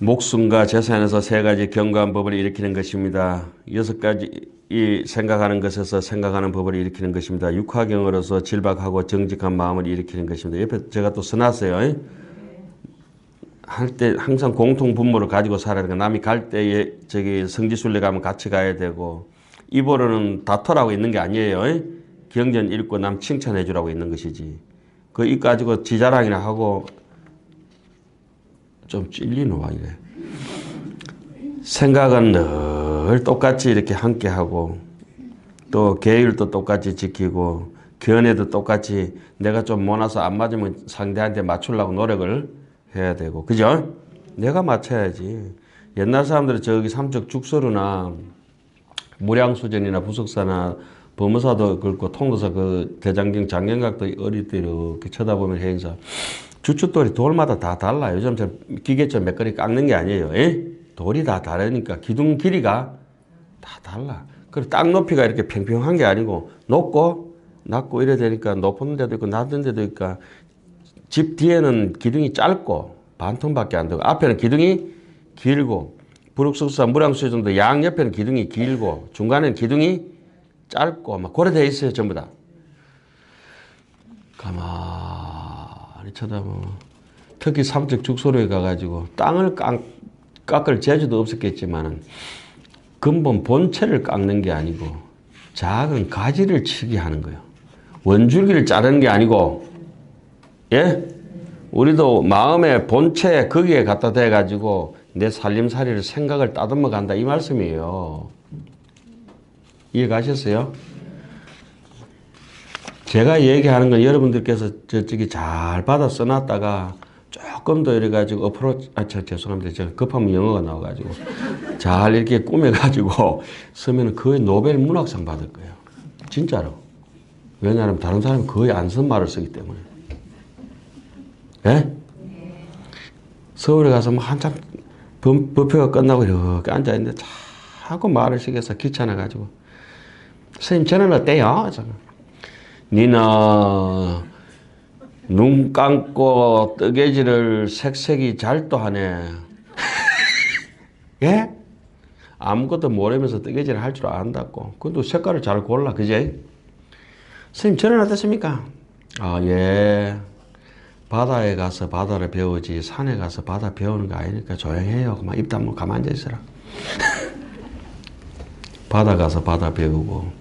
목숨과 재산에서 세 가지 견고한 법을 일으키는 것입니다. 여섯 가지 이 생각하는 것에서 생각하는 법을 일으키는 것입니다. 육화경으로서 질박하고 정직한 마음을 일으키는 것입니다. 옆에 제가 또 써놨어요. 할 때 항상 공통 분모를 가지고 살아야 되고, 남이 갈 때에 저기 성지순례 가면 같이 가야 되고, 입으로는 다투라고 있는 게 아니에요. 경전 읽고 남 칭찬해 주라고 있는 것이지. 그 입 가지고 지자랑이나 하고 좀 찔리노 이래. 생각은 늘 똑같이 이렇게 함께 하고, 또 계율도 똑같이 지키고, 견해도 똑같이 내가 좀 모나서 안 맞으면 상대한테 맞추려고 노력을 해야 되고, 그죠? 내가 맞춰야지. 옛날 사람들은 저기 삼척 죽서루나 무량수전이나 부석사나 범어사도 그렇고 통도사 그 대장경 장경각도 어릴 때 이렇게 쳐다보면 행사 주춧돌이 돌마다 다 달라요. 요즘 저 기계처럼 몇 거리 깎는 게 아니에요. 돌이 다 다르니까 기둥 길이가 다 달라. 그리고 땅 높이가 이렇게 평평한 게 아니고 높고 낮고 이래 되니까 높은 데도 있고 낮은 데도 있고, 집 뒤에는 기둥이 짧고 반통밖에 안 되고 앞에는 기둥이 길고, 부룩석사 무량수전도 양옆에는 기둥이 길고 중간에는 기둥이 짧고 막 그래 돼 있어요. 전부 다. 가만히 쳐다보면 특히 삼척 죽소로에 가가지고 땅을 깎을 재주도 없었겠지만 근본 본체를 깎는 게 아니고 작은 가지를 치게 하는 거예요. 원줄기를 자르는 게 아니고, 예? 우리도 마음의 본체 거기에 갖다 대가지고 내 살림살이를 생각을 따듬어 간다 이 말씀이에요. 이해 가셨어요? 제가 얘기하는 건 여러분들께서 저쪽이 잘 받아 써놨다가 조금 더 이래가지고 죄송합니다. 제가 급하면 영어가 나와가지고 잘 이렇게 꾸며가지고 쓰면 거의 노벨 문학상 받을 거예요. 진짜로. 왜냐하면 다른 사람이 거의 안 쓴 말을 쓰기 때문에. 예? 서울에 가서 뭐 한참 법회가 끝나고 이렇게 앉아있는데 자꾸 말을 시켜서 귀찮아가지고 선생님 저는 어때요? 니는 눈 감고 뜨개질을 색색이 잘도 하네. 예? 아무것도 모르면서 뜨개질을 할 줄 안다고. 근데 색깔을 잘 골라, 그제? 선생님 저는 어떻습니까? 아, 예. 바다에 가서 바다를 배우지 산에 가서 바다 배우는 거 아니니까 조용해요. 그만 입 다물고 가만히 앉아 있어라. 바다 가서 바다 배우고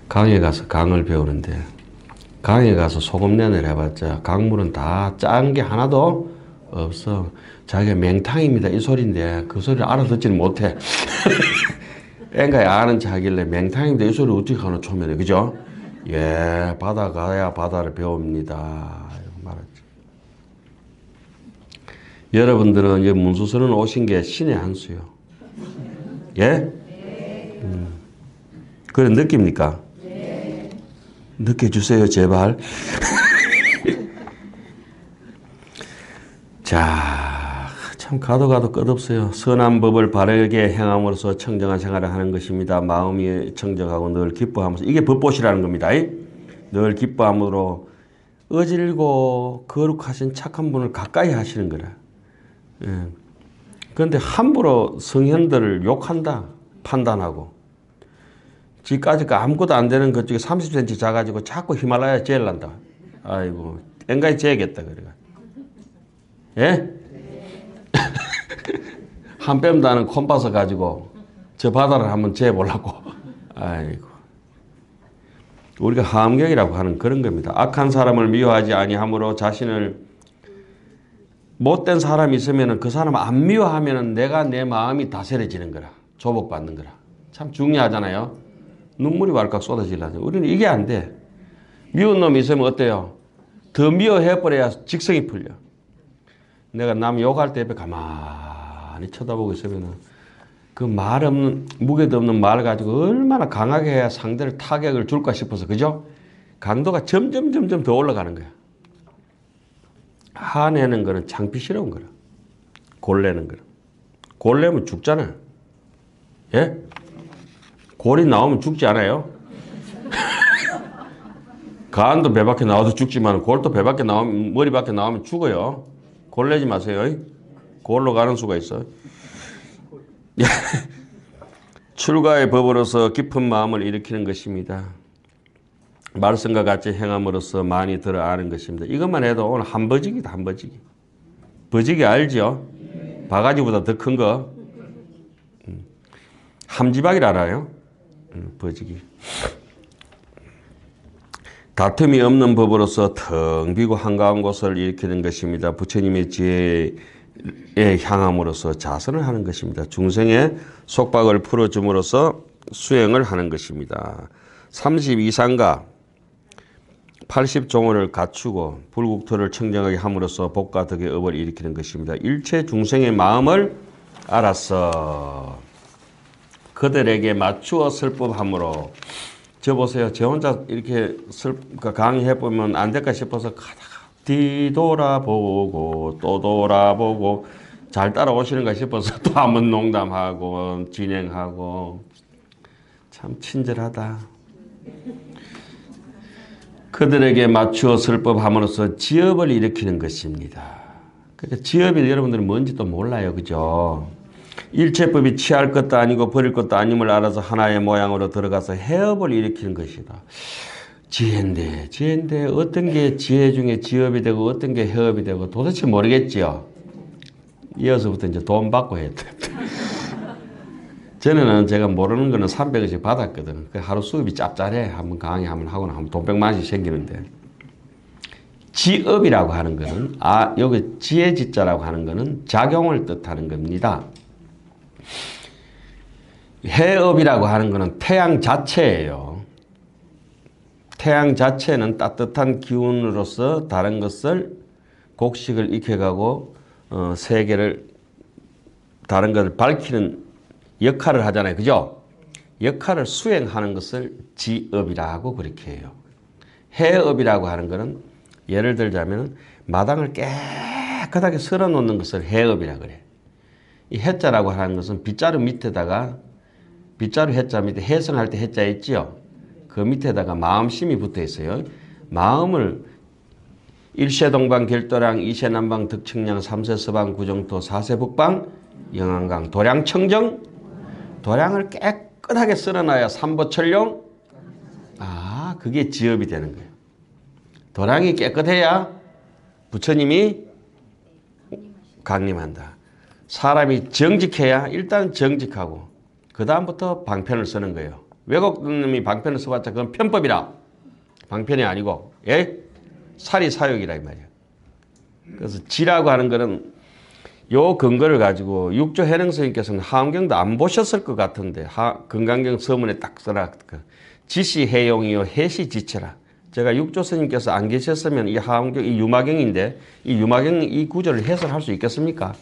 강에 가서 강을 배우는데, 강에 가서 소금내를 해봤자 강물은 다 짠 게 하나도 없어. 자기가 맹탕입니다 이 소리인데 그 소리를 알아듣지는 못해. 뺑가에 아는 자길래 맹탕인데 이 소리를 어떻게 하나 초면에, 그죠? 예, 바다 가야 바다를 배웁니다. 여러분들은 이 문수선은 오신 게 신의 한 수요. 예? 그래 느낍니까? 느껴주세요, 제발. 자, 참 가도 끝없어요. 선한 법을 바르게 행함으로써 청정한 생활을 하는 것입니다. 마음이 청정하고 늘 기뻐하면서, 이게 법보시라는 겁니다. 늘 기뻐함으로 어질고 거룩하신 착한 분을 가까이 하시는 거라. 예. 그런데 함부로 성현들을 욕한다, 판단하고. 지까지 아무것도 안 되는 그쪽에 30cm 작아지고 자꾸 히말라야 재일난다. 아이고, 앵가에 재야겠다, 그래가. 예? 한 뼘도 안은 콤파스 가지고 저 바다를 한번 재보려고. 아이고. 우리가 함경이라고 하는 그런 겁니다. 악한 사람을 미워하지 아니함으로 자신을, 못된 사람이 있으면 그 사람 안 미워하면 내가 내 마음이 다스려지는 거라. 조복받는 거라. 참 중요하잖아요. 눈물이 왈칵 쏟아지려죠. 우리는 이게 안 돼. 미운 놈이 있으면 어때요? 더 미워해버려야 직성이 풀려. 내가 남 욕할 때 옆에 가만히 쳐다보고 있으면 그 말 없는, 무게도 없는 말 가지고 얼마나 강하게 해야 상대를 타격을 줄까 싶어서, 그죠? 강도가 점점 더 올라가는 거야. 화내는 거는 창피스러운 거라. 골내는 거라. 골내면 죽잖아. 예? 골이 나오면 죽지 않아요? 간도 배 밖에 나와도 죽지만 골도 배 밖에 나오면, 머리 밖에 나오면 죽어요. 골내지 마세요. 골로 가는 수가 있어. 출가의 법으로서 깊은 마음을 일으키는 것입니다. 말씀과 같이 행함으로써 많이 들어 아는 것입니다. 이것만 해도 오늘 한 버직이다, 한 버직이. 버직이 알죠? 바가지보다 더 큰 거. 함지박이라 알아요? 버직이. 다툼이 없는 법으로서 텅 비고 한가한 곳을 일으키는 것입니다. 부처님의 지혜에 향함으로써 자선을 하는 것입니다. 중생의 속박을 풀어줌으로써 수행을 하는 것입니다. 32상가 80종호를 갖추고 불국토를 청정하게 함으로써 복과 덕의 업을 일으키는 것입니다. 일체 중생의 마음을 알아서 그들에게 맞추어 슬법함으로. 저 보세요. 저 혼자 이렇게 강의해보면 안 될까 싶어서 가다가 뒤돌아보고 또 돌아보고 잘 따라오시는가 싶어서 또 한번 농담하고 진행하고. 참 친절하다. 그들에게 맞추어 슬법함으로써 지업을 일으키는 것입니다. 그러니까 지업이 여러분들은 뭔지도 몰라요. 그죠? 일체법이 취할 것도 아니고 버릴 것도 아님을 알아서 하나의 모양으로 들어가서 해업을 일으키는 것이다. 지혜인데 어떤 게 지혜 중에 지업이 되고 어떤 게 해업이 되고 도대체 모르겠지요. 이어서부터 이제 돈 받고 해야 돼. 전에는 제가 모르는 거는 300원씩 받았거든. 하루 수입이 짭짤해. 한번 강의 한번 하거나 하면 돈 100만 원씩 생기는데. 지업이라고 하는 거는, 여기 지혜지자라고 하는 거는 작용을 뜻하는 겁니다. 해업이라고 하는 거는 태양 자체예요. 태양 자체는 따뜻한 기운으로서 다른 것을 곡식을 익혀가고 세계를 다른 것을 밝히는 역할을 하잖아요. 그죠? 역할을 수행하는 것을 지업이라고 그렇게 해요. 해업이라고 하는 것은 예를 들자면 마당을 깨끗하게 쓸어 놓는 것을 해업이라고 그래. 이 해자라고 하는 것은 빗자루 밑에다가 빗자루 해자 밑에 해성할 때 해자 있지요. 그 밑에다가 마음심이 붙어 있어요. 마음을 일세동방 결도량 이세남방 득측량 삼세서방 구정토 사세북방 영안강 도량청정. 도량을 깨끗하게 쓸어놔야 삼보철용. 그게 지업이 되는 거예요. 도량이 깨끗해야 부처님이 강림한다. 사람이 정직해야 일단 정직하고 그 다음부터 방편을 쓰는 거예요. 외국놈이 방편을 써봤자 그건 편법이라. 방편이 아니고 사리 사욕이라 이 말이야. 그래서 지라고 하는 거는 요 근거를 가지고 육조 해능 스님께서는 하엄경도 안 보셨을 것 같은데 금강경 서문에 딱 써라. 지시 해용이요 해시 지체라. 제가 육조 스님께서 안 계셨으면 이 하엄경 이 유마경인데 이 유마경 이 구절을 해설할 수 있겠습니까?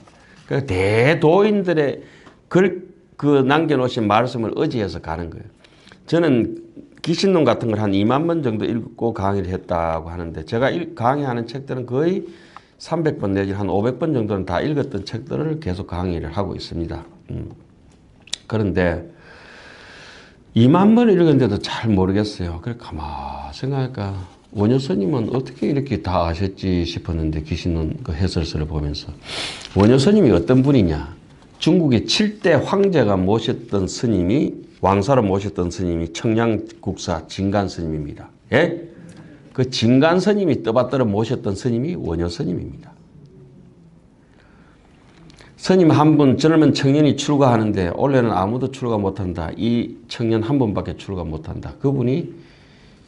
그 대도인들의 그 남겨놓으신 말씀을 의지해서 가는 거예요. 저는 기신론 같은 걸 한 2만 번 정도 읽고 강의를 했다고 하는데 제가 강의하는 책들은 거의 300번 내지 한 500번 정도는 다 읽었던 책들을 계속 강의를 하고 있습니다. 그런데 2만 번 읽었는데도 잘 모르겠어요. 그래 가만 생각하니까 원효 스님은 어떻게 이렇게 다 아셨지 싶었는데 기신론 그 해설서를 보면서 원효 스님이 어떤 분이냐. 중국의 7대 황제가 모셨던 스님이 왕사로 모셨던 스님이 청량국사 진간 스님입니다. 예? 그 진간 스님이 떠받들어 모셨던 스님이 원효 스님입니다. 스님 한 분 젊은 청년이 출가하는데 원래는 아무도 출가 못한다. 이 청년 한 분밖에 출가 못한다. 그분이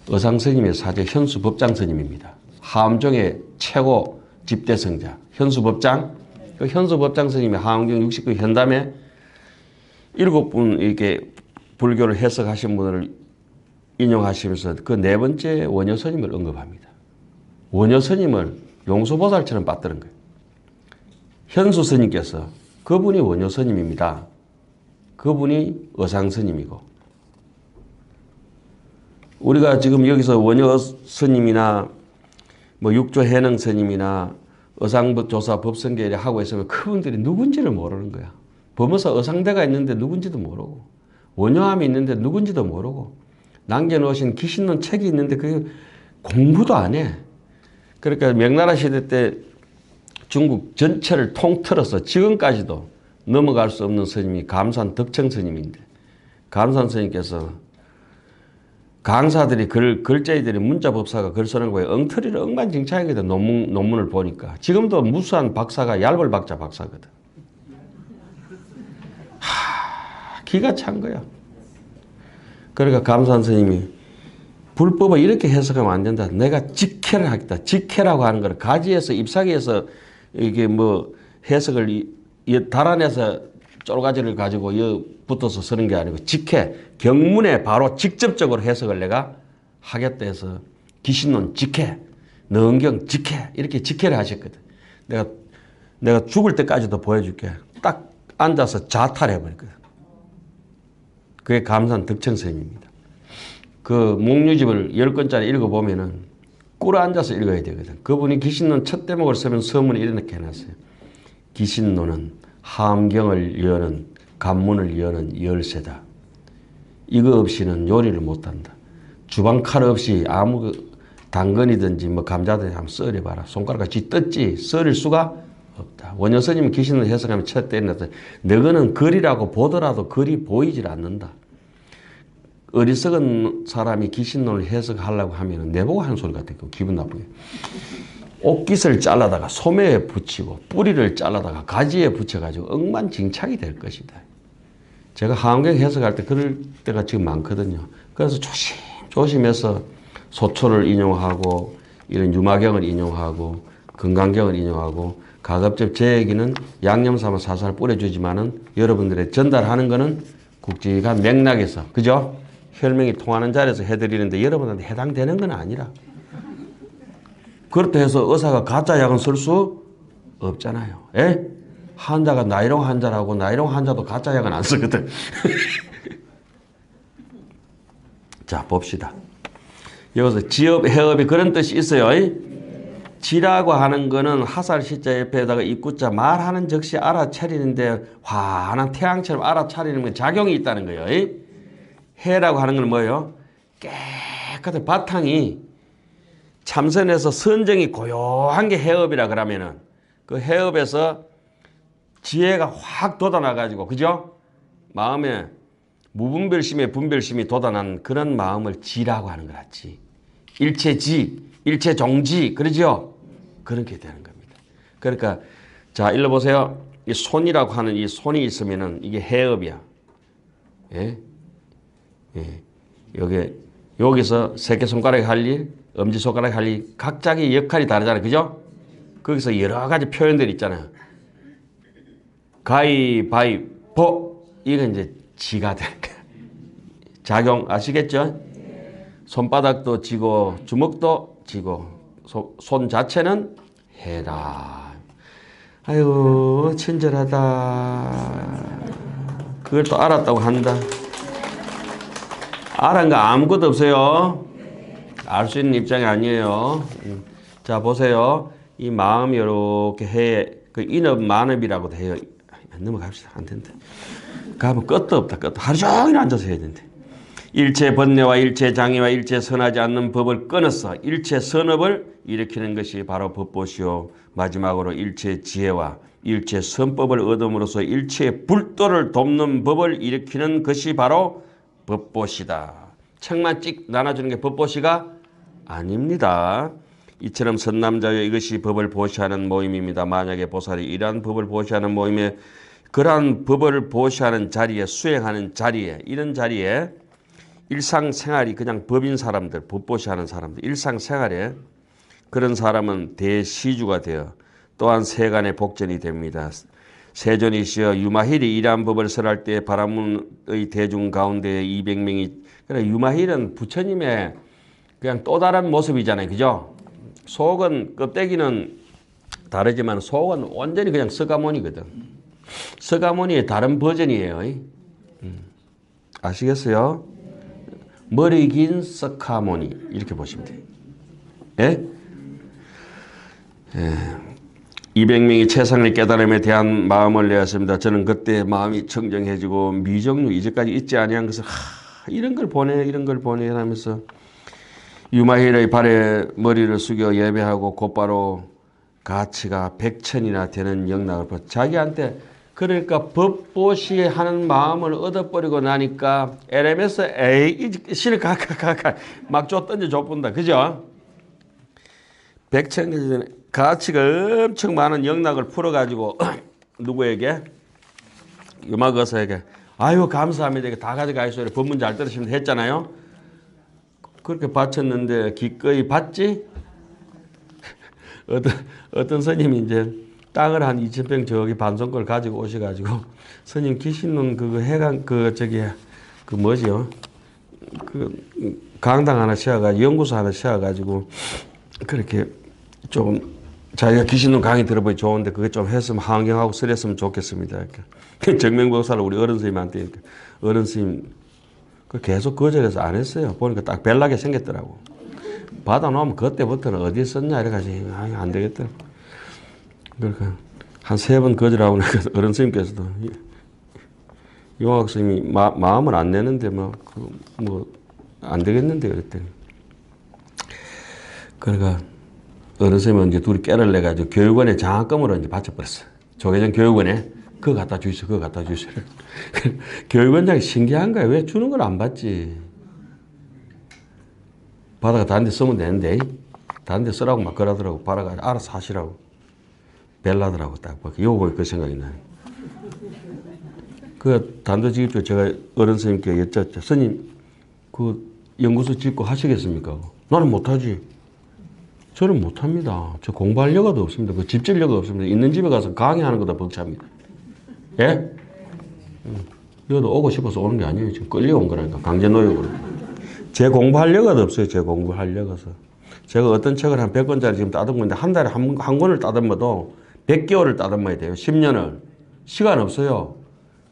의상 스님의 사제 현수 법장 스님입니다. 하엄종의 최고 집대성자 현수 법장. 그 현수 법장 스님이 하엄경 69 현담에 7분 이렇게 불교를 해석하신 분을 인용하시면서 그 네 번째 원효 스님을 언급합니다. 원효 스님을 용수보살처럼 받드는 거예요. 현수 스님께서 그분이 원효 스님입니다. 그분이 의상 스님이고 우리가 지금 여기서 원효 스님이나 뭐 육조 해능 스님이나 의상조사 법성계를 하고 있으면 그분들이 누군지를 모르는 거야. 범어사 의상대가 있는데 누군지도 모르고 원효함이 있는데 누군지도 모르고 남겨놓으신 기신론 책이 있는데 그게 공부도 안 해. 그러니까 명나라 시대 때 중국 전체를 통틀어서 지금까지도 넘어갈 수 없는 스님이 감산 덕청 스님인데, 감산 스님께서 강사들이 글자이들이 문자법사가 글 쓰는 거에 엉터리를 엉망진창이거든. 논문을 보니까. 지금도 무수한 박사가 얄벌 박사거든. 기가 찬 거야. 그러니까 감산 스님이 불법을 이렇게 해석하면 안 된다. 내가 직해를 하겠다. 직해라고 하는 거는 가지에서 잎사귀에서 이게 뭐 해석을 달아내서 쫄가지를 가지고 붙어서 쓰는 게 아니고 직해, 경문에 바로 직접적으로 해석을 내가 하겠다 해서 기신론 직해, 능경 직해 이렇게 직해를 하셨거든. 내가 죽을 때까지도 보여줄게. 딱 앉아서 자탈해버렸거든. 그게 감산 덕청스님입니다. 그 목류집을 10권짜리 읽어보면은 꿇어 앉아서 읽어야 되거든. 그분이 기신론 첫 대목을 쓰면 서문에 이렇게 해놨어요. 기신론은 함경을 여는, 관문을 여는 열쇠다. 이거 없이는 요리를 못한다. 주방칼 없이 아무 당근이든지 뭐 감자든지 한번 썰어봐라. 손가락같이 떴지 썰을 수가 없다. 원효 스님은 기신론 해석하면 첫 때려놨다. 너희는 글이라고 보더라도 글이 보이질 않는다. 어리석은 사람이 기신론을 해석하려고 하면 내보고 하는 소리 같아. 기분 나쁘게. 옥깃을 잘라다가 소매에 붙이고 뿌리를 잘라다가 가지에 붙여가지고 엉망진창이 될 것이다. 제가 하암경 해석할 때 그럴 때가 지금 많거든요. 그래서 조심해서 소초를 인용하고 이런 유마경을 인용하고 건강경을 인용하고 가급적 제 얘기는 양념 삼아 살살 뿌려주지만은 여러분들의 전달하는 거는 굵직한 맥락에서 그죠? 혈명이 통하는 자리에서 해드리는데 여러분한테 해당되는 건 아니라 그렇다 해서 의사가 가짜 약은 쓸 수 없잖아요. 예? 환자가 나이롱 환자라고 나이롱 환자도 가짜 약은 안 쓰거든. 자 봅시다. 여기서 지업, 해업이 그런 뜻이 있어요. 지라고 하는 거는 하살 시자 옆에다가 입구자 말하는 즉시 알아차리는데 환한 태양처럼 알아차리는 건 작용이 있다는 거예요. 해라고 하는 건 뭐예요? 깨끗한 바탕이 참선에서 선정이 고요한 게 해업이라 그러면은 그 해업에서 지혜가 확 돋아나가지고 그죠? 마음에 무분별심에 분별심이 돋아난 그런 마음을 지라고 하는 거같지. 일체지, 일체종지 그러죠? 그렇게 되는 겁니다. 그러니까 자 일러보세요. 이 손이라고 하는 이 손이 있으면은 이게 해업이야. 예? 예. 여기서 새끼손가락이 할 일, 엄지손가락이 할 일, 각자의 역할이 다르잖아요. 그죠? 거기서 여러 가지 표현들이 있잖아요. 가위바위보, 이건 이제 지가 되는 거야. 작용 아시겠죠? 손바닥도 지고, 주먹도 지고, 손 자체는 해라. 아유, 친절하다. 그걸 또 알았다고 한다. 알은 거 아무것도 없어요. 알 수 있는 입장이 아니에요. 자 보세요. 이 마음이 이렇게 해, 그 인업 만업이라고도 해요. 넘어갑시다. 안 된다. 가면 끝도 없다. 끝도 하루 종일 앉아서 해야 된대. 일체 번뇌와 일체 장애와 일체 선하지 않는 법을 끊어서 일체 선업을 일으키는 것이 바로 법보시오. 마지막으로 일체 지혜와 일체 선법을 얻음으로써 일체 불도를 돕는 법을 일으키는 것이 바로 법보시다. 책만 찍 나눠주는 게 법보시가 아닙니다. 이처럼 선남자여 이것이 법을 보시하는 모임입니다. 만약에 보살이 이러한 법을 보시하는 모임에 그러한 법을 보시하는 자리에 수행하는 자리에 이런 자리에 일상생활이 그냥 법인 사람들 법보시하는 사람들 일상생활에 그런 사람은 대시주가 되어 또한 세간의 복전이 됩니다. 세존이시여 유마힐이 이러한 법을 설할 때 바라문의 대중 가운데 200명이 그래 유마힐은 부처님의 그냥 또 다른 모습이잖아요. 그죠? 속은 껍데기는 다르지만 속은 완전히 그냥 서가모니거든. 서가모니의 다른 버전이에요. 아시겠어요? 머리 긴 서가모니 이렇게 보시면 돼요. 예? 예. 200명이 최상의 깨달음에 대한 마음을 내었습니다. 저는 그때 마음이 청정해지고 미정류 이제까지 잊지 아니한 것을 이런 걸 보내 이런 걸 보내 하면서 유마힐의 발에 머리를 숙여 예배하고 곧바로 가치가 100천이나 되는 영락을 자기한테 그러니까 법보시 하는 마음을 얻어버리고 나니까 LMS 에이 실을 가가가가 막 던져 본다. 그죠? 100천 가치가 엄청 많은 영락을 풀어가지고 누구에게? 유마거사에게 아유 감사합니다. 이게 다 가져가있어요. 법문 잘 들으시면 했잖아요. 그렇게 바쳤는데 기꺼이 받지? 어떤 스님이 이제 땅을 한 2,000평 저기 반송걸 가지고 오셔가지고 스님 귀신론 그거 해강 그 뭐지요? 그 강당 하나 세워가지고 연구소 하나 세워가지고 그렇게 조금 자기가 귀신론 강의 들어보기 좋은데 그게 좀 했으면 환경하고 쓰랬으면 좋겠습니다. 정명복사를 우리 어른 스님한테 어른 스님 계속 거절해서 안 했어요. 보니까 딱 별나게 생겼더라고. 받아놓으면 그때부터는 어디에 썼냐 이래가지고 안 되겠다. 그러니까 한 3번 거절하고 나니까 어른 스님께서도 용학 스님이 마음을 안 내는데 안 되겠는데 그랬더니 그러니까 어른 스님은 이제 둘이 깨를 내가지고 교육원에 장학금으로 이제 바쳐버렸어. 조계종 교육원에 그거 갖다 주시오, 그거 갖다 주시오. 교육원장이 신기한 거야. 왜 주는 걸 안 받지? 받아가 다른 데 쓰면 되는데 다른 데 쓰라고 막 그러더라고. 받아가 알아서 하시라고. 벨라더라고 딱 봐. 이거 보니 그 생각이 나요. 그 단도직입적으로 제가 어른 스님께 여쭙죠. 스님 그 연구소 짓고 하시겠습니까? 나는 못하지. 저는 못합니다. 저 공부할 여가도 없습니다. 그 집질 여가 없습니다. 있는 집에 가서 강의하는 것도 벅찹니다. 예? 여기도 오고 싶어서 오는 게 아니에요. 지금 끌려온 거라니까. 강제노역으로. 제 공부할 여가도 없어요. 제 공부할 여가서. 제가 어떤 책을 한 100권짜리 지금 따듬고 있는데 한 달에 한 권을 따듬어도 100개월을 따듬어야 돼요. 10년을. 시간 없어요.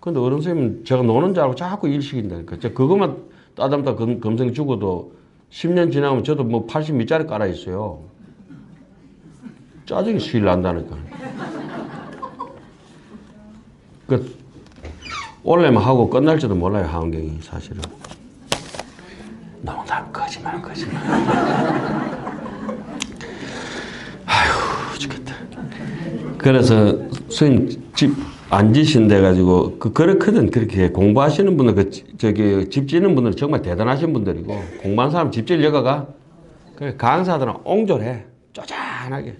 근데 어른 선생님은 제가 노는 줄 알고 자꾸 일 시킨다니까. 제가 그것만 따듬다 검성 죽어도 10년 지나면 저도 뭐 80 밑짜리 깔아 있어요. 짜증이 수일 난다니까. 올래만 하고 끝날지도 몰라요, 하은경이 사실은. 농담, 거짓말. 아휴, 죽겠다. 그래서 스님 집 안 지신데 가지고 그렇거든. 그렇게 공부하시는 분들 집 짓는 분들은 정말 대단하신 분들이고 공부한 사람 집 질 여가가 강사들은 옹졸해. 쪼잔하게.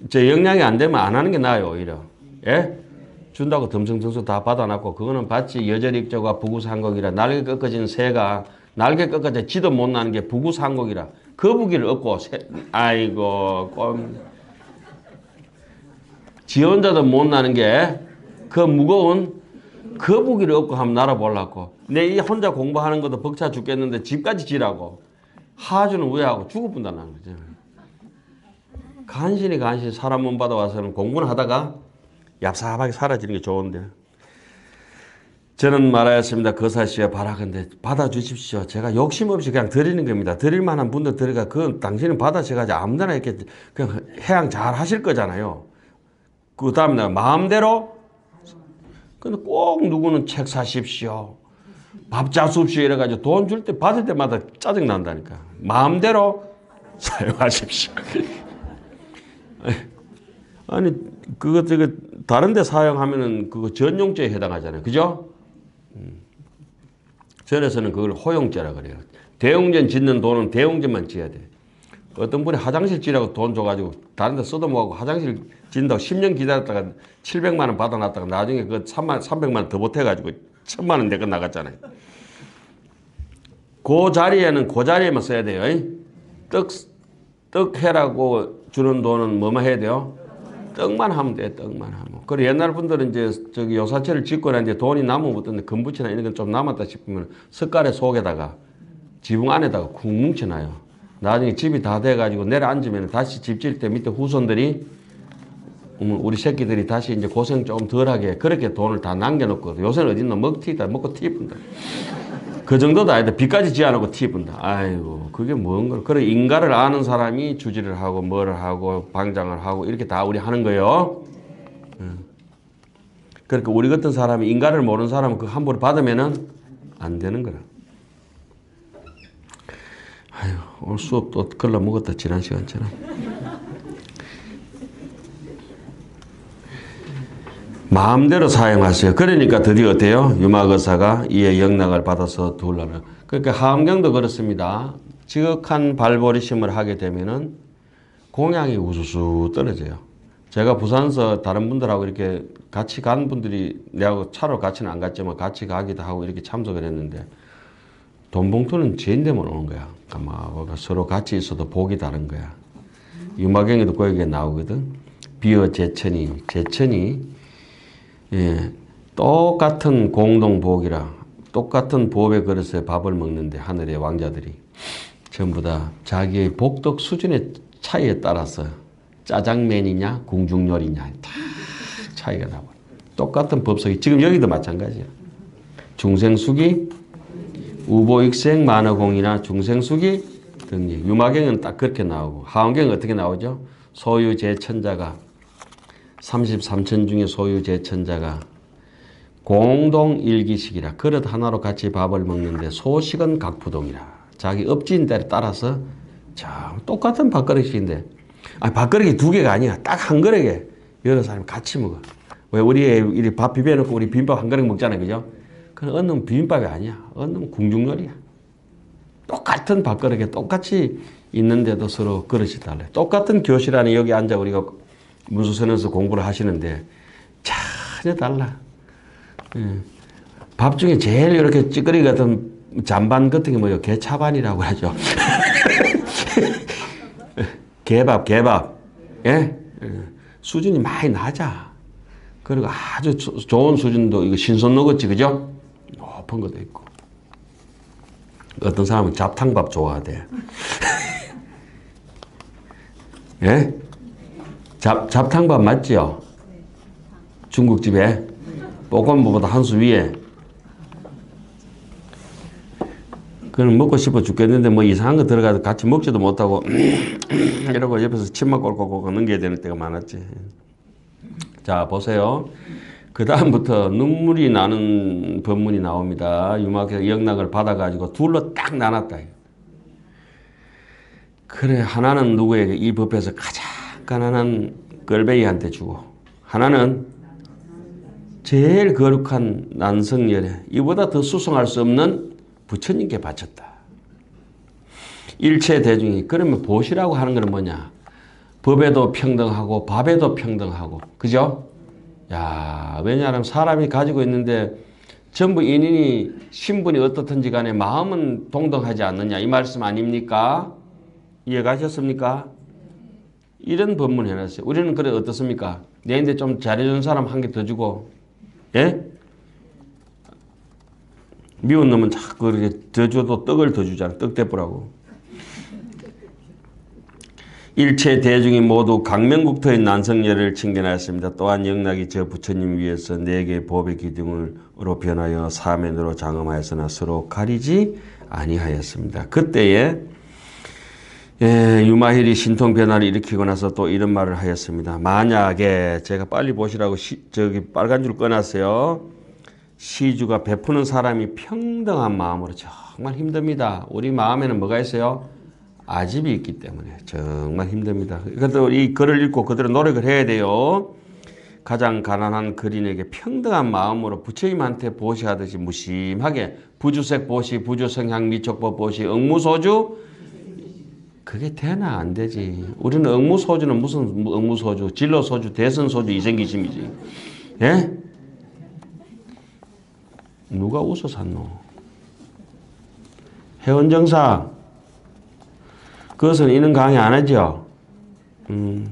제 역량이 안 되면 안 하는 게 나아요, 오히려. 예? 준다고 덤성덤성 다 받아놨고 그거는 봤지. 여절익조가 부구상곡이라 날개 꺾어진 새가 날개 꺾어져 지도 못 나는 게 부구상곡이라 거북이를 얻고 아이고 지 혼자도 못 나는 게 그 무거운 거북이를 얻고 한번 날아보려고 내 이 혼자 공부하는 것도 벅차 죽겠는데 집까지 지라고 하주는 우회하고 죽어본다는 거죠. 간신히 사람 못 받아와서는 공부는 하다가 얍삽하게 사라지는 게 좋은데 저는 말하였습니다. 거사시에 바라건대 받아주십시오. 제가 욕심 없이 그냥 드리는 겁니다. 드릴 만한 분들 드리가 그건 당신은 받아셔가지고 아무데나 이렇게 그냥 해양 잘 하실 거잖아요. 그 다음에 마음대로 근데 꼭 누구는 책 사십시오. 밥 자수십시오 이래가지고 돈 줄 때 받을 때마다 짜증 난다니까. 마음대로 사용하십시오. 아니 그거 다른 데 사용하면은 그거 전용죄에 해당하잖아요. 그죠? 전에서는 그걸 호용죄라 그래요. 대웅전 짓는 돈은 대웅전만 지어야 돼. 어떤 분이 화장실 지라고 돈 줘가지고 다른 데 써도못하고 화장실 짓는다고 10년 기다렸다가 700만 원 받아놨다가 나중에 그 300만 원 더 못해가지고 1000만 원 내가 나갔잖아요. 그 자리에만 써야 돼요. 떡 해라고 주는 돈은 뭐만 해야 돼요? 떡만 하면 돼, 떡만 하면. 그리고 옛날 분들은 이제 저기 요사체를 짓고 나는데 돈이 남으면 어떤데 금붙이나 이런 건 좀 남았다 싶으면 석가래 속에다가 지붕 안에다가 쿵 뭉쳐놔요. 나중에 집이 다 돼가지고 내려앉으면 다시 집 질 때 밑에 후손들이 우리 새끼들이 다시 이제 고생 좀 덜하게 그렇게 돈을 다 남겨놓고 요새는 어딨나 먹튀다 먹고 티푼다. 그 정도도 아니다. 빚까지 지어놓고 티푼다. 아이고 그게 뭔가. 그래 인가를 아는 사람이 주지를 하고 뭐를 하고 방장을 하고 이렇게 다 우리 하는 거예요. 그러니까 우리 같은 사람이 인가를 모르는 사람은 그 함부로 받으면은 안 되는 거라. 아유 오늘 수업 또 걸러 먹었다 지난 시간처럼. 마음대로 사용하세요. 그러니까 드디어 어때요? 유막의사가 이에 영락을 받아서 둘러는. 그러니까 하엄경도 그렇습니다. 지극한 발버리심을 하게 되면은 공양이 우수수 떨어져요. 제가 부산서 다른 분들하고 이렇게 같이 간 분들이 내하고 차로 같이는 안 갔지만 같이 가기도 하고 이렇게 참석을 했는데 돈 봉투는 제인데만 오는 거야. 그러니까 서로 같이 있어도 복이 다른 거야. 유마경에도 그 얘기가 나오거든. 비어 제천이 예, 똑같은 공동복이라 똑같은 보배 그릇에 밥을 먹는데 하늘의 왕자들이 전부 다 자기의 복덕 수준의 차이에 따라서 짜장면이냐 궁중요리냐 다 차이가 나고 똑같은 법석이 지금 여기도 마찬가지야. 중생수기 우보익생 만어공이나 중생수기 등리. 유마경은 딱 그렇게 나오고 하엄경은 어떻게 나오죠? 소유제천자가 33천 중에 소유제천자가 공동일기식이라 그릇 하나로 같이 밥을 먹는데 소식은 각부동이라. 자기 업진 대로 따라서 참 똑같은 밥그릇인데 밥그릇이 두 개가 아니야. 딱 한 그릇에 여러 사람이 같이 먹어. 왜 우리 밥 비벼놓고 우리 비빔밥 한 그릇 먹잖아요. 그죠? 그건 어느 놈은 비빔밥이 아니야. 어느 놈은 궁중요리야. 똑같은 밥그릇에 똑같이 있는데도 서로 그릇이 달라요. 똑같은 교실 안에 여기 앉아 우리가 문수선에서 공부를 하시는데 전혀 달라. 밥 중에 제일 이렇게 찌꺼기 같은 잔반 같은 게 뭐예요? 개차반이라고 하죠. 개밥. 예? 수준이 많이 낮아. 그리고 아주 좋은 수준도 이거 신선 노거지, 그죠? 높은 것도 있고. 어떤 사람은 잡탕밥 좋아하대. 예? 잡탕밥 맞지요? 중국집에 볶음밥보다 한 수 위에. 그럼 먹고 싶어 죽겠는데 뭐 이상한 거 들어가서 같이 먹지도 못하고 이러고 옆에서 침만 꼴꼴꼴 넘겨야 되는 때가 많았지. 자 보세요. 그 다음부터 눈물이 나는 법문이 나옵니다. 유막에서 영락을 받아가지고 둘로 딱 나눴다. 그래 하나는 누구에게 이 법에서 가장 가난한 걸베이한테 주고 하나는 제일 거룩한 난성열에 이보다 더 수송할 수 없는 부처님께 바쳤다. 일체 대중이 그러면 보시라고 하는 건 뭐냐? 법에도 평등하고 밥에도 평등하고 그죠? 야 왜냐하면 사람이 가지고 있는데 전부 인인이 신분이 어떻든지 간에 마음은 동등하지 않느냐 이 말씀 아닙니까? 이해가셨습니까? 이런 법문 해놨어요. 우리는 그래 어떻습니까? 내인데 좀 잘해준 사람 한 개 더 주고 예? 미운 놈은 자꾸 그렇게 더 줘도 떡을 더 주잖아. 떡대뿌라고. 일체 대중이 모두 강명국토의 난성열을 칭견하였습니다. 또한 영락이 저 부처님 위해서 네 개의 법의 기둥으로 변하여 사면으로 장엄하였으나 서로 가리지 아니하였습니다. 그때에 유마힐이 신통 변화를 일으키고 나서 또 이런 말을 하였습니다. 만약에 제가 빨리 보시라고 저기 빨간 줄 꺼놨어요. 시주가 베푸는 사람이 평등한 마음으로 정말 힘듭니다. 우리 마음에는 뭐가 있어요? 아집이 있기 때문에 정말 힘듭니다. 그래도 이 글을 읽고 그대로 노력을 해야 돼요. 가장 가난한 거린에게 평등한 마음으로 부처님한테 보시하듯이 무심하게 부주색 보시, 부주성향 미촉법 보시, 응무소주 그게 되나 안 되지. 우리는 응무소주는 무슨 응무소주, 진로소주, 대선소주 이생기심이지. 예? 누가 웃어 샀노? 회원정사 그것은 이런 강의 안 하죠? 오늘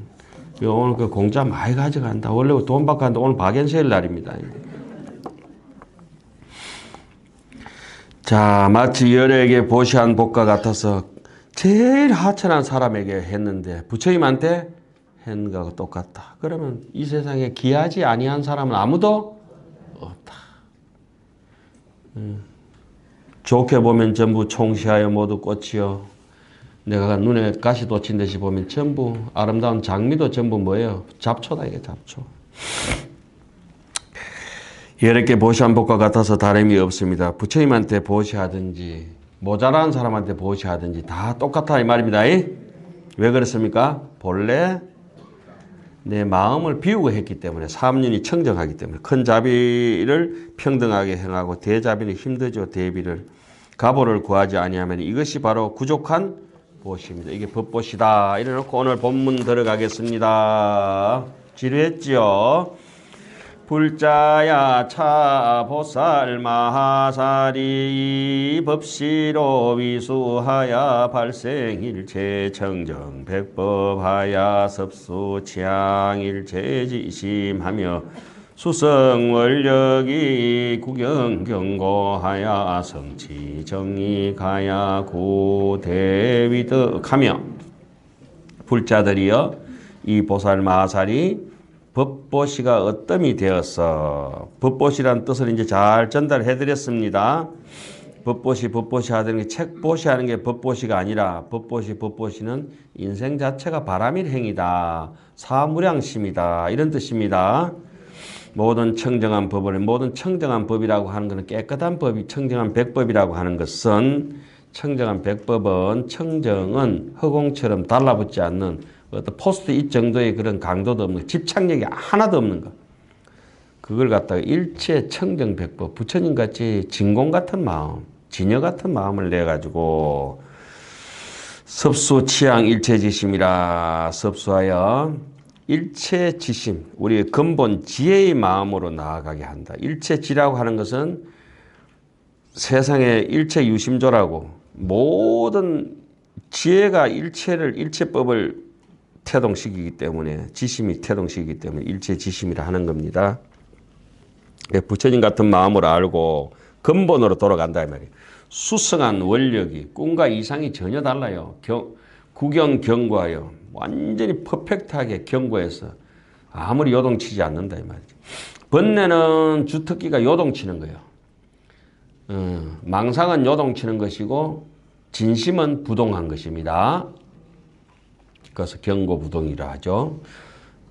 그 공짜 많이 가져간다. 원래 돈 받고 하는데 오늘 박연세일 날입니다. 자, 마치 열에게 보시한 복과 같아서 제일 하찮은 사람에게 했는데 부처님한테 한 거하고 똑같다. 그러면 이 세상에 귀하지 아니한 사람은 아무도 없다. 좋게 보면 전부 총시하여 모두 꽃이요. 내가 눈에 가시 돋친 듯이 보면 전부 아름다운 장미도 전부 뭐예요? 잡초다 이게 잡초. 여러 보시한 복과 같아서 다름이 없습니다. 부처님한테 보시하든지 모자란 사람한테 보시하든지 다 똑같다 이 말입니다. 왜 그렇습니까? 본래 내 마음을 비우고 했기 때문에 삼륜이 청정하기 때문에 큰 자비를 평등하게 행하고 대자비는 힘들죠. 대비를 가보를 구하지 아니하면 이것이 바로 부족한 보시입니다. 이게 법보시다. 이래놓고 오늘 본문 들어가겠습니다. 지루했지요? 불자야 차보살 마하사리 법시로 위수하야 발생일체 청정 백법하야 섭수 취향일체 지심하며 수성원력이 구경경고하야 성취정의가야 구대위득하며 불자들이여 이 보살 마하살이 법보시가 어뜸이 되었어. 법보시라는 뜻을 이제 잘 전달해 드렸습니다. 법보시 하는 게 책보시 하는 게 법보시가 아니라 법보시는 인생 자체가 바람일 행위다. 사무량심이다. 이런 뜻입니다. 모든 청정한 법이라고 하는 것은 깨끗한 법이 청정한 백법이라고 하는 것은 청정한 백법은 청정은 허공처럼 달라붙지 않는 어떤 포스트잇 정도의 그런 강도도 없는 집착력이 하나도 없는 것. 그걸 갖다가 일체 청정 백법 부처님 같이 진공 같은 마음, 진여 같은 마음을 내 가지고 섭수 취향 일체지심이라 섭수하여 일체지심 우리의 근본 지혜의 마음으로 나아가게 한다. 일체지라고 하는 것은 세상의 일체유심조라고 모든 지혜가 일체법을 태동시키기 때문에 지심이 태동시키기 때문에 일체지심이라 하는 겁니다. 부처님 같은 마음으로 알고 근본으로 돌아간다 이 말이에요. 수성한 원력이 꿈과 이상이 전혀 달라요. 구경경고하여 완전히 퍼펙트하게 경고해서 아무리 요동치지 않는다 이 말이죠. 번뇌는 주특기가 요동치는 거예요. 망상은 요동치는 것이고 진심은 부동한 것입니다. 그래서 경고부동이라 하죠.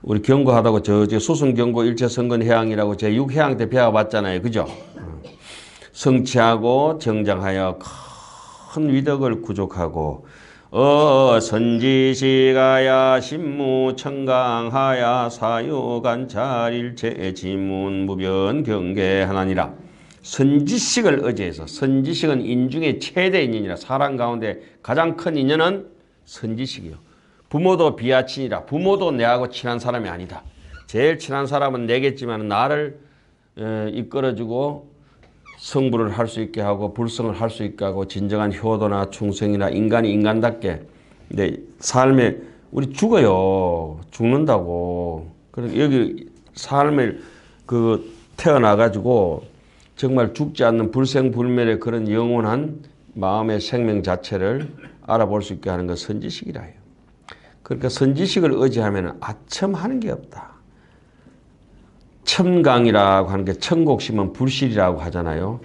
우리 경고하다고 수승경고 일체성근해양이라고 제6해양 때 배워봤잖아요. 그죠? 성취하고 정장하여 큰 위덕을 구족하고 선지시가야 신무청강하야 사유관찰 일체 지문무변 경계하나니라. 선지식을 의지해서 선지식은 인중의 최대 인연이라 사람 가운데 가장 큰 인연은 선지식이요. 부모도 비하친이라. 부모도 내하고 친한 사람이 아니다. 제일 친한 사람은 내겠지만 나를 이끌어주고 성불을 할 수 있게 하고 불성을 할 수 있게 하고 진정한 효도나 충성이나 인간이 인간답게 근데 삶에 우리 죽어요. 죽는다고. 그래서 여기 삶을 태어나가지고 정말 죽지 않는 불생불멸의 그런 영원한 마음의 생명 자체를 알아볼 수 있게 하는 건 선지식이라 해요. 그러니까 선지식을 의지하면 아첨하는 게 없다. 첨강이라고 하는 게 천곡심은 불실이라고 하잖아요.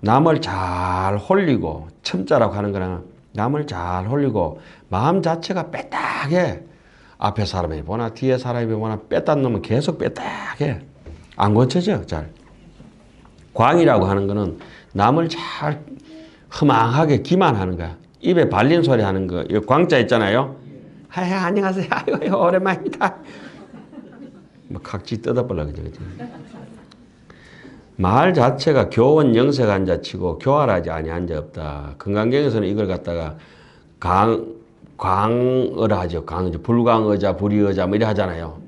남을 잘 홀리고 첨자라고 하는 거는 남을 잘 홀리고 마음 자체가 빼딱해. 앞에 사람이 보나 뒤에 사람이 보나 빼딱 놓으면 계속 빼딱해. 안 고쳐져 잘. 광이라고 하는 거는 남을 잘 허망하게 기만하는 거야. 입에 발린 소리 하는 거. 이 광자 있잖아요. 안녕하세요. 아이고, 오랜만입니다. 각지 뜯어버려, 그죠? 말 자체가 교원 영색 한자 치고 교활하지 아니한 자 없다. 건강경에서는 이걸 갖다가 광어라 하죠. 불광어자, 불의어자 뭐 이래 하잖아요.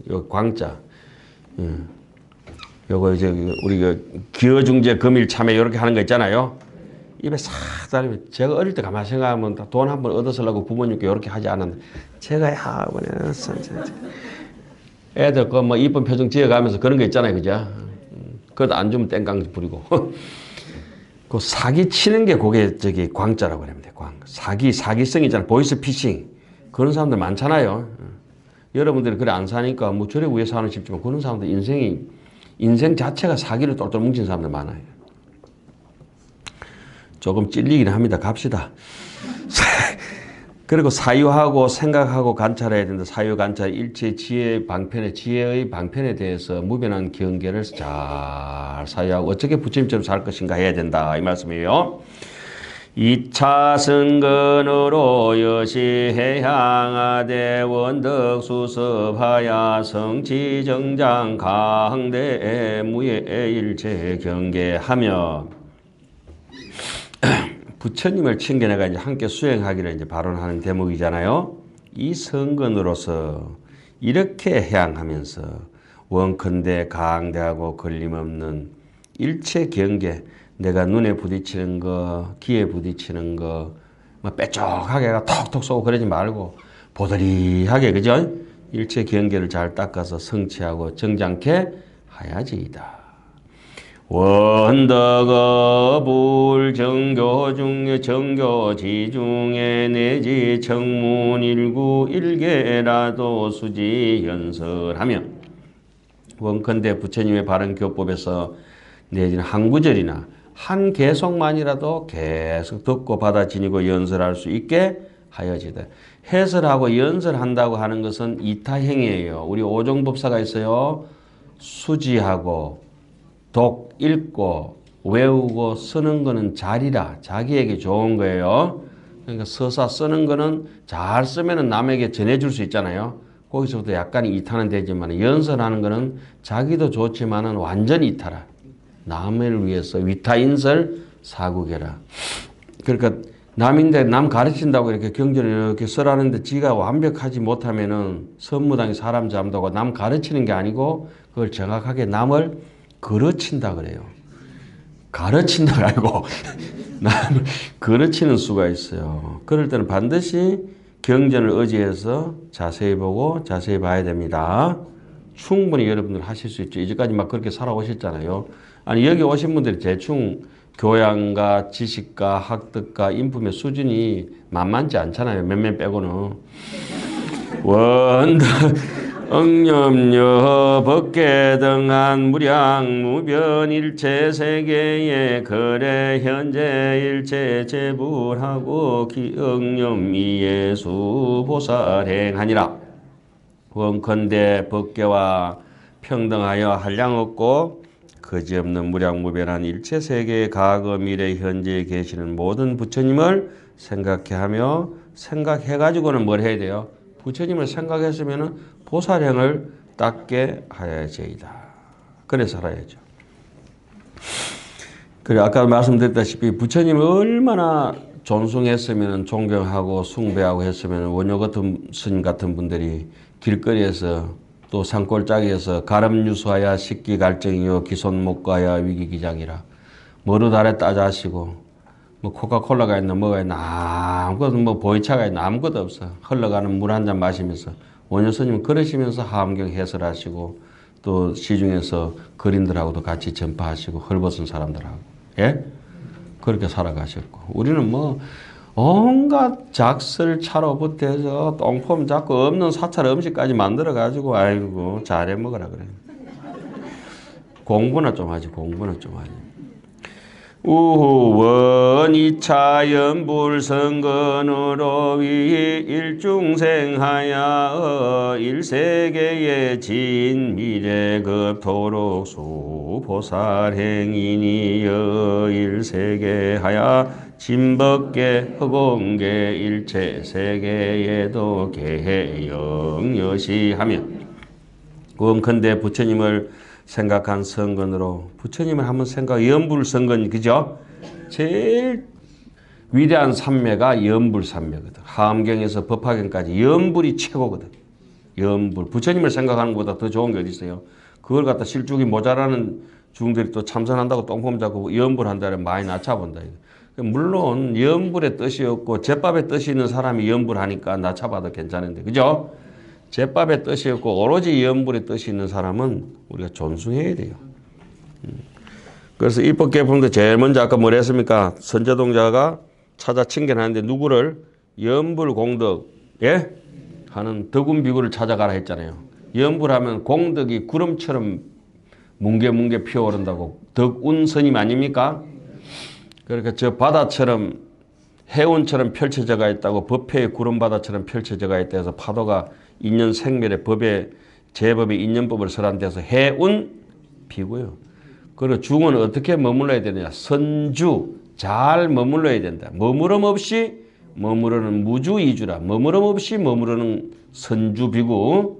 요 광자. 요거 이제 우리가 기어중재 금일참회 이렇게 하는 거 있잖아요. 입에 싹 달리면 제가 어릴 때 가만히 생각하면 돈 한 번 얻어쓰려고 부모님께 이렇게 하지 않았는데 제가 애들 그 뭐 이쁜 표정 지어가면서 그런 거 있잖아요. 그죠? 그것도 안 주면 땡깡 부리고 그 사기 치는 게 그게 광자라고 그럽니다. 사기성이잖아요. 보이스피싱 그런 사람들 많잖아요. 여러분들이 그래 안 사니까 뭐 저래 위에 사는 싶지만 그런 사람들 인생 자체가 사기를 똘똘 뭉친 사람들 많아요. 조금 찔리긴 합니다. 갑시다. 그리고 사유하고 생각하고 관찰해야 된다. 사유 관찰 일체 지혜의 방편에 대해서 무변한 경계를 잘 사유하고 어떻게 부처님처럼 살 것인가 해야 된다. 이 말씀이에요. 이차 선근으로 여시해 향하되 원덕 수습하야 성취정장 강대 무예 일체 경계하며 부처님을 친견해가 이제 함께 수행하기를 이제 발언하는 대목이잖아요. 이 선근으로서 이렇게 해양하면서 원컨대 강대하고 걸림없는 일체 경계, 내가 눈에 부딪히는 거, 귀에 부딪히는 거, 뭐 빼쪽하게 톡톡 쏘고 그러지 말고 보드리하게, 그죠? 일체 경계를 잘 닦아서 성취하고 정장케 하야지이다. 원덕어 불정교 중에 정교지 중에 내지 청문 일구 일개라도 수지 연설하며 원컨대 부처님의 바른 교법에서 내지는 한 구절이나 한 개성만이라도 계속 듣고 받아 지니고 연설할 수 있게 하여지다. 해설하고 연설한다고 하는 것은 이타행위예요. 우리 오종법사가 있어요. 수지하고 독 읽고 외우고 쓰는 거는 잘이라 자기에게 좋은 거예요. 그러니까 서사 쓰는 거는 잘 쓰면 남에게 전해줄 수 있잖아요. 거기서부터 약간 이탈은 되지만 연설하는 거는 자기도 좋지만은 완전 이탈하. 남을 위해서 위타인설 사국해라. 그러니까 남인데 남 가르친다고 이렇게 경전을 이렇게 써라는데 지가 완벽하지 못하면은 선무당이 사람 잡는다고 남 가르치는 게 아니고 그걸 정확하게 남을 가르친다 그래요. 가르친다가 아니고 남을 가르치는 수가 있어요. 그럴 때는 반드시 경전을 의지해서 자세히 보고 자세히 봐야 됩니다. 충분히 여러분들 하실 수 있죠. 이제까지 막 그렇게 살아오셨잖아요. 아니 여기 오신 분들이 대충 교양과 지식과 학득과 인품의 수준이 만만치 않잖아요. 몇몇 빼고는. 원덕 응념여 법계 등한 무량 무변 일체 세계에 거래 현재 일체 재불하고 기응념 이예수 보살행하니라. 원컨대 법계와 평등하여 한량 없고 거지없는 무량무변한 일체 세계의 과거 미래 현재에 계시는 모든 부처님을 생각해하며 생각해가지고는 뭘 해야 돼요? 부처님을 생각했으면 보살행을 닦게 하야지이다. 그래 살아야죠. 그래 아까 말씀드렸다시피 부처님을 얼마나 존숭했으면 존경하고 숭배하고 했으면 원효 같은 스님 같은 분들이 길거리에서 또 산골짜기에서 가름유수하야 식기갈증이요 기손목가야 위기기장이라 머루 달에 따자시고 뭐 코카콜라가 있나 뭐가 있나 아무것도 뭐 보이차가 있나 아무것도 없어. 흘러가는 물 한 잔 마시면서 원효 스님은 그러시면서 하엄경 해설하시고 또 시중에서 그림들하고도 같이 전파하시고 헐벗은 사람들하고 예? 그렇게 살아가셨고 우리는 뭐 온갖 작설차로부터 해서 똥폼 잡고 없는 사찰 음식까지 만들어가지고 아이고 잘해 먹으라 그래. 공부나 좀 하지 공부나 좀 하지. 우원 이차 연불성근으로 위 일중생하야 일세계의 진 미래급토록 수보살행이니여 일세계하야 진법계 허공계 일체 세계에도 개영여시하며 원컨대 부처님을 생각한 성근으로 부처님을 한번 연불성근 그죠? 제일 위대한 삼매가 연불삼매거든. 하엄경에서 법화경까지 연불이 최고거든. 연불 부처님을 생각하는 것보다 더 좋은 게 어디 있어요? 그걸 갖다 실족이 모자라는 중들이 또 참선한다고 똥폼 잡고 연불한다면 많이 낮춰본다. 물론 연불의 뜻이 없고 제밥의 뜻이 있는 사람이 연불하니까 낮춰봐도 괜찮은데 그죠? 제밥의 뜻이 없고 오로지 연불의 뜻이 있는 사람은 우리가 존중해야 돼요. 그래서 입법계품도 제일 먼저 아까 뭘 했습니까? 선제동자가 찾아 칭견하는데 누구를? 연불공덕 예? 하는 덕운비구를 찾아가라 했잖아요. 연불하면 공덕이 구름처럼 뭉게뭉게 피어오른다고 덕운스님 아닙니까? 그러니까 저 바다처럼 해운처럼 펼쳐져가 있다고 법회의 구름바다처럼 펼쳐져가 있다 해서 파도가 인연 생멸의 법에 제법의 인연법을 설한 데서 해운 비고요. 그리고 중은 어떻게 머물러야 되느냐. 선주 잘 머물러야 된다. 머무름 없이 머무르는 무주이주라. 머무름 없이 머무르는 선주비구.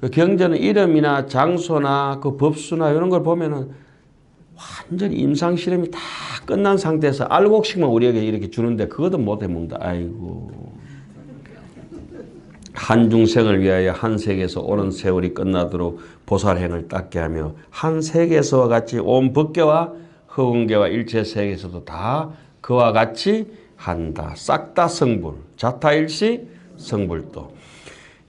그 경전은 이름이나 장소나 그 법수나 이런 걸 보면은 완전히 임상 실험이 다 끝난 상태에서 알곡식만 우리에게 이렇게 주는데 그것도 못 해먹는다. 아이고. 한중생을 위하여 한 세계에서 오는 세월이 끝나도록 보살행을 닦게 하며 한 세계에서와 같이 온 법계와 허공계와 일체 세계에서도 다 그와 같이 한다. 싹 다 성불. 자타일시 성불도.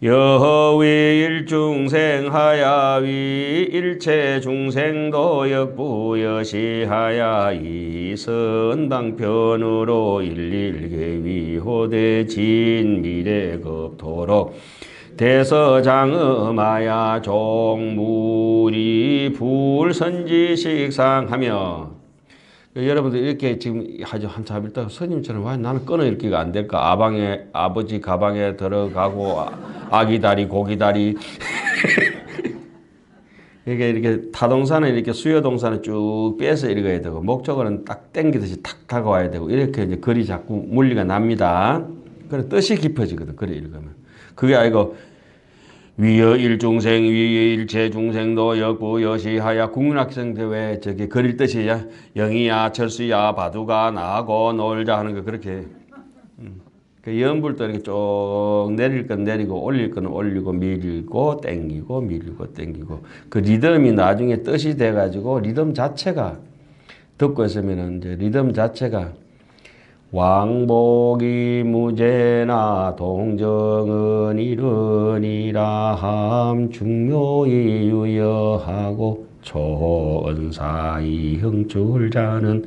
여위 일중생 하야위 일체 중생도 역부여시하야 이선방편으로 일일계위호대 진미래급토록 대서장음하야 종무리 불선지식상하며. 여러분들 이렇게 지금 아주 한참 있다가 스님처럼 와 나는 끊어읽기가 안 될까? 아버지 가방에 들어가고 아기다리 고기다리 이렇게 타동사는 이렇게 수요동사는 쭉 빼서 읽어야 되고 목적어는 딱 땡기듯이 탁 다가와야 되고 이렇게 이제 글이 자꾸 물리가 납니다. 그래 뜻이 깊어지거든. 그래 읽으면 그게 아니고 위여 일중생 위여 일체 중생도 역부 여시하야 국민학생 대회 저기 그릴 뜻이 영희야 철수야 바두가 나하고 놀자 하는 거 그렇게 그 연불도 이렇게 쭉 내릴 건 내리고 올릴 건 올리고 밀고 땡기고 밀고 땡기고 그 리듬이 나중에 뜻이 돼가지고 리듬 자체가 듣고 있으면은 이제 리듬 자체가 왕복이 무제나 동정은 이르니라 함 중묘히 유여하고 초언사이 형출자는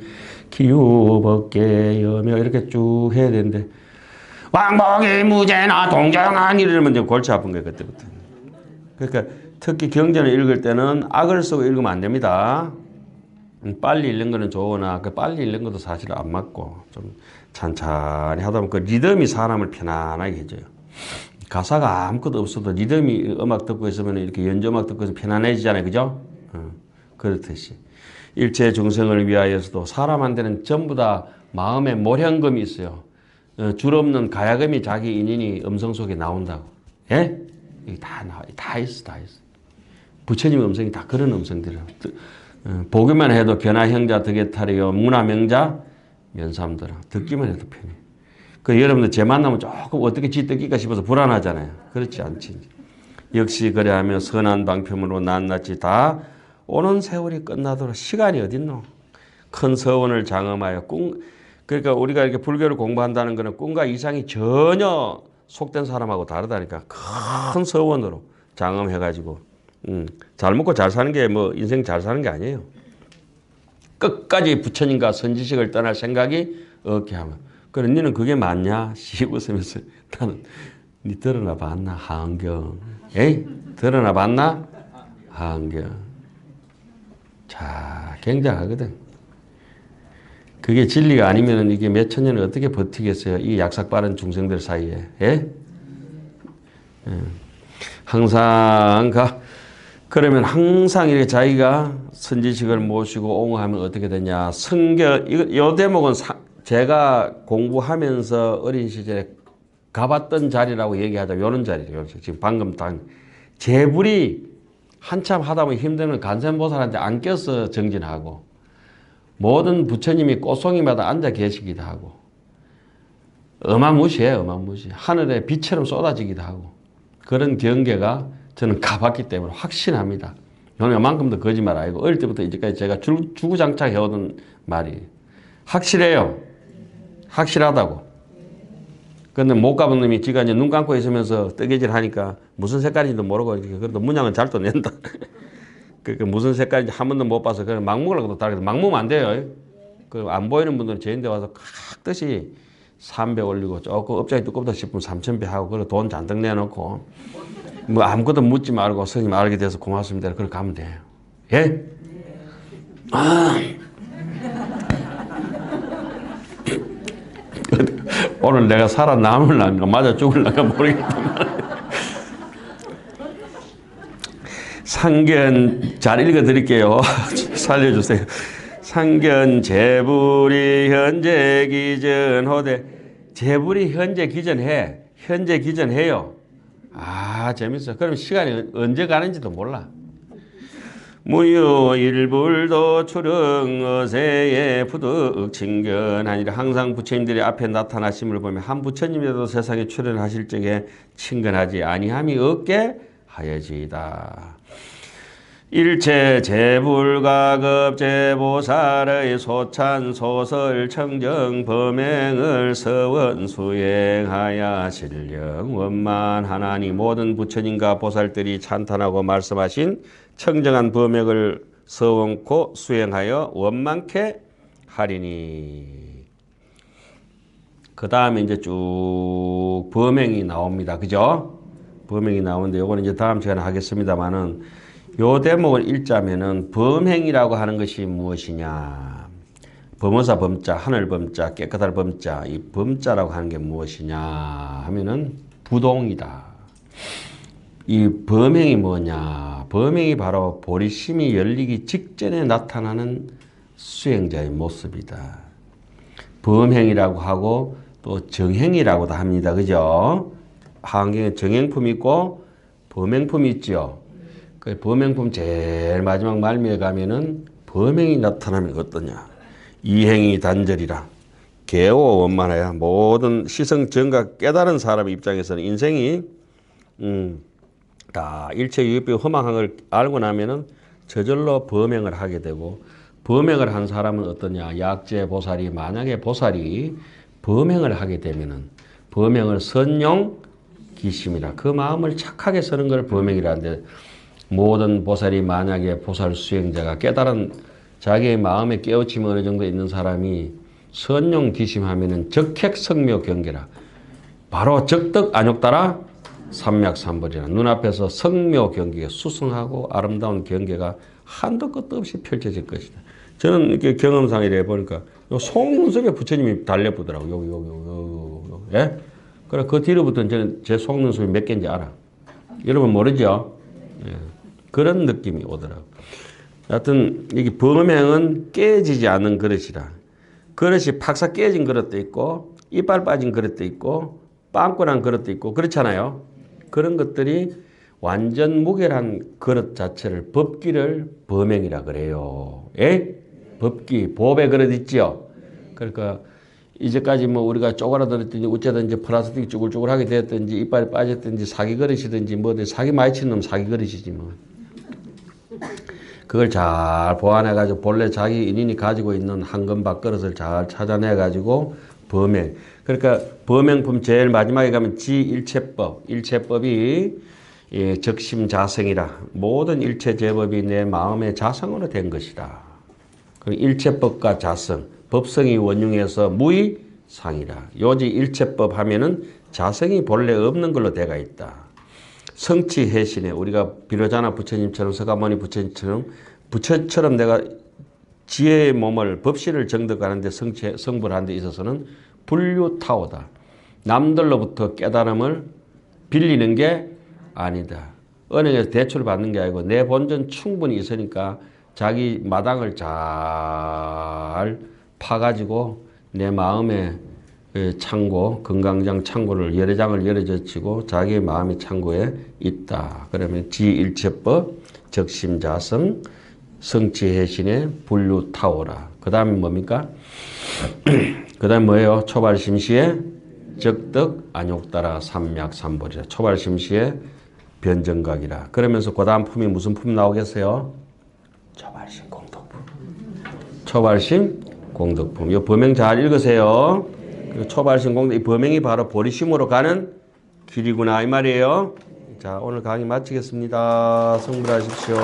기우법계여며 이렇게 쭉 해야 되는데 왕복이 무제나 동정은 이러면 이제 골치 아픈 거예요 그때부터. 그러니까 특히 경전을 읽을 때는 악을 쓰고 읽으면 안 됩니다. 빨리 읽는 거는 좋으나 그 빨리 읽는 것도 사실 안 맞고 좀 찬찬히 하다 보면 그 리듬이 사람을 편안하게 해줘요. 가사가 아무것도 없어도 리듬이 음악 듣고 있으면 이렇게 연주음악 듣고 있으면 편안해지잖아요. 그죠? 그렇듯이 일체 중생을 위하여서도 사람한테는 전부 다 마음에 모량금이 있어요. 줄 없는 가야금이 자기 인연이 음성 속에 나온다고. 예? 이게 다 나와. 다 있어. 부처님 음성이 다 그런 음성들이에요. 보기만 해도 변화형자 덕에탈이요 문화명자 면삼들아 듣기만 해도 편해. 그 여러분들 제 만나면 조금 어떻게 지 뜯길까 싶어서 불안하잖아요. 그렇지 않지. 역시 그래하며 선한 방편으로 낱낱이 다 오는 세월이 끝나도록 시간이 어딨노. 큰 서원을 장엄하여 그러니까 우리가 이렇게 불교를 공부한다는 것은 꿈과 이상이 전혀 속된 사람하고 다르다니까. 큰 서원으로 장엄해가지고 잘 먹고 잘 사는 게 뭐 인생 잘 사는 게 아니에요. 끝까지 부처님과 선지식을 떠날 생각이 없게 하면. 그래 너는 그게 맞냐? 씩 웃으면서 나는 니 들어나 봤나? 하은경. 에이? 들어나 봤나? 하은경. 자, 굉장하거든. 그게 진리가 아니면 이게 몇 천 년을 어떻게 버티겠어요? 이 약삭 빠른 중생들 사이에. 예? 항상 그러면 항상 이렇게 자기가 선지식을 모시고 옹호하면 어떻게 되냐. 요 대목은 제가 공부하면서 어린 시절에 가봤던 자리라고 얘기하자. 요런 자리죠. 지금 방금 재불이 한참 하다 보면 힘드는 간센보살한테 안 껴서 정진하고 모든 부처님이 꽃송이마다 앉아 계시기도 하고 어마무시해요. 어마무시. 하늘에 빛처럼 쏟아지기도 하고 그런 경계가 저는 가봤기 때문에 확신합니다. 저는 이만큼도 거짓말 아니고 어릴 때부터 이제까지 제가 주구장창 해오던 말이 확실해요. 확실하다고. 근데 못 가본 놈이 지가 이제 눈 감고 있으면서 뜨개질 하니까 무슨 색깔인지도 모르고 이렇게 그래도 문양은 잘 또 낸다. 그 무슨 색깔인지 한 번도 못 봐서 그냥 막 먹으려고 다르게 막 먹으면 안 돼요. 그 안 보이는 분들은 저인데 와서 각듯이 3배 올리고 조금 업장이 두껍다 싶으면 3,000배 하고 그리고 돈 잔뜩 내놓고 뭐 아무것도 묻지 말고 스님 알게 돼서 고맙습니다. 그렇게 가면 돼요. 예? 아. 오늘 내가 살아남을란가 맞아 죽을란가 모르겠지만 상견 잘 읽어드릴게요. 살려주세요. 상견 재불이 현재 기전호대. 재불이 현재 기전해. 현재 기전해요. 아, 재밌어. 그럼 시간이 언제 가는지도 몰라. 무유 일불도 출응 어세에 부득 친근하니라. 항상 부처님들이 앞에 나타나심을 보면 한 부처님이라도 세상에 출현하실 적에 친근하지 아니함이 없게 하여지이다. 일체 재불가급 재보살의 소찬 소설 청정 범행을 서원 수행하여 신령 원만하나니. 모든 부처님과 보살들이 찬탄하고 말씀하신 청정한 범행을 서원코 수행하여 원만케 하리니. 그 다음에 이제 쭉 범행이 나옵니다. 그죠? 범행이 나오는데 요거는 이제 다음 시간에 하겠습니다만은, 요 대목을 읽자면은 범행이라고 하는 것이 무엇이냐. 범어사 범자, 하늘 범자, 깨끗할 범자, 이 범자라고 하는 게 무엇이냐 하면은 부동이다. 이 범행이 뭐냐. 범행이 바로 보리심이 열리기 직전에 나타나는 수행자의 모습이다. 범행이라고 하고 또 정행이라고도 합니다. 그죠? 한경에 정행품이 있고 범행품이 있죠. 그 범행품 제일 마지막 말미에 가면은 범행이 나타나면 어떠냐. 이행이 단절이라. 개오 원만하여. 모든 시성 정각 깨달은 사람의 입장에서는 인생이 다 일체 유익비 허망한 걸 알고 나면은 저절로 범행을 하게 되고, 범행을 한 사람은 어떠냐. 약재 보살이, 만약에 보살이 범행을 하게 되면은 범행을 선용 기심이라. 그 마음을 착하게 쓰는 걸 범행이라는데, 모든 보살이 만약에 보살 수행자가 깨달은 자기의 마음의 깨우침이 어느 정도 있는 사람이 선용 기심하면은 적핵성묘 경계라. 바로 적덕 안욕따라 삼맥삼벌이라. 눈앞에서 성묘 경계가 수승하고 아름다운 경계가 한도 끝도 없이 펼쳐질 것이다. 저는 이렇게 경험상 이래 보니까 요 속눈썹에 부처님이 달려보더라고. 요. 예? 그래 그 뒤로부터는 저는 제 속눈썹이 몇 개인지 알아. 여러분 모르죠? 예. 그런 느낌이 오더라고. 하여튼 이게 범행은 깨지지 않는 그릇이라. 그릇이 팍삭 깨진 그릇도 있고 이빨 빠진 그릇도 있고 빵꾸난 그릇도 있고 그렇잖아요. 그런 것들이 완전 무결한 그릇 자체를 법기를 범행이라 그래요. 예? 법기, 보배 그릇 있지요. 그러니까 이제까지 뭐 우리가 쪼그라들었든지 어쩌든지 플라스틱 쭈글쭈글하게 됐든지 이빨이 빠졌든지 사기 그릇이든지 뭐든 사기 많이 친 놈 사기 그릇이지 뭐. 그걸 잘 보완해가지고 본래 자기 인인이 가지고 있는 황금 밥그릇을 잘 찾아내가지고 범행. 그러니까 범행품 제일 마지막에 가면 지일체법. 일체법이 예, 적심자성이라. 모든 일체 제법이 내 마음의 자성으로 된 것이다. 그리고 일체법과 자성. 법성이 원흉해서 무의상이라. 요지 일체법 하면은 자성이 본래 없는 걸로 돼가 있다. 성취해신에 우리가 비로자나 부처님처럼 서가모니 부처님처럼 부처처럼 내가 지혜의 몸을 법실을 정득하는데 성불하는 데 있어서는 불류타오다. 남들로부터 깨달음을 빌리는 게 아니다. 은행에서 대출을 받는 게 아니고 내 본전 충분히 있으니까 자기 마당을 잘 파가지고 내 마음의 창고, 금강장 창고를 여러 장을 열어젖히고 자기의 마음의 창고에 있다. 그러면 지일체법, 적심자성, 성취해신의 불류타오라. 그 다음에 뭡니까? 그 다음에 뭐예요? 초발심시에 적덕 안욕따라 삼맥삼벌이라. 초발심시에 변정각이라. 그러면서 그 다음 품이 무슨 품 나오겠어요? 초발심 공덕품. 초발심 공덕품. 이 범행 잘 읽으세요. 초발심 공덕. 이 범행이 바로 보리심으로 가는 길이구나 이 말이에요. 자, 오늘 강의 마치겠습니다. 성불하십시오.